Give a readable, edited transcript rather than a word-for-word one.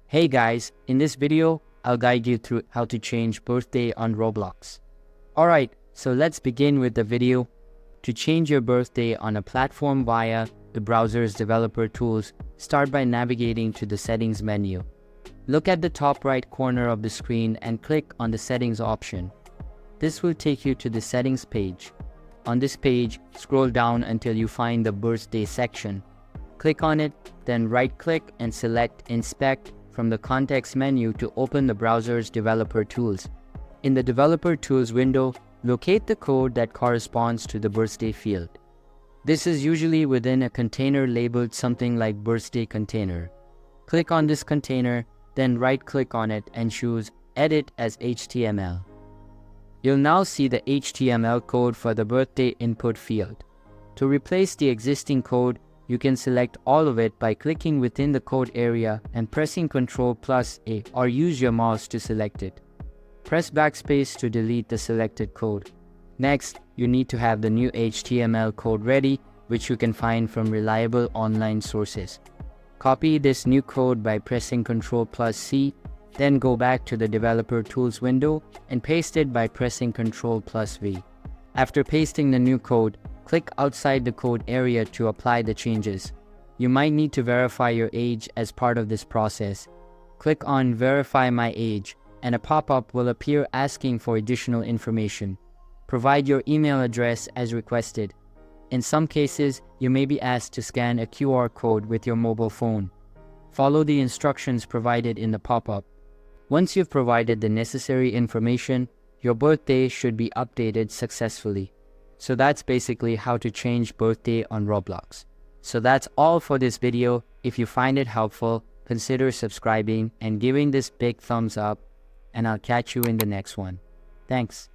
Hey guys, in this video, I'll guide you through how to change birthday on Roblox. Alright, so let's begin with the video. To change your birthday on a platform via the browser's developer tools, start by navigating to the settings menu. Look at the top right corner of the screen and click on the settings option. This will take you to the settings page. On this page, scroll down until you find the birthday section. Click on it, then right-click and select Inspect from the context menu to open the browser's developer tools. In the developer tools window, locate the code that corresponds to the birthday field. This is usually within a container labeled something like birthday container. Click on this container, then right-click on it and choose Edit as HTML. You'll now see the HTML code for the birthday input field. To replace the existing code, you can select all of it by clicking within the code area and pressing Ctrl+A or use your mouse to select it. Press backspace to delete the selected code. Next, you need to have the new HTML code ready, which you can find from reliable online sources. Copy this new code by pressing Ctrl+C, then go back to the developer tools window and paste it by pressing Ctrl+V. After pasting the new code, click outside the code area to apply the changes. You might need to verify your age as part of this process. Click on Verify My Age, and a pop-up will appear asking for additional information. Provide your email address as requested. In some cases, you may be asked to scan a QR code with your mobile phone. Follow the instructions provided in the pop-up. Once you've provided the necessary information, your birthday should be updated successfully. So that's basically how to change birthday on Roblox. So that's all for this video. If you find it helpful, consider subscribing and giving this big thumbs up, and I'll catch you in the next one. Thanks.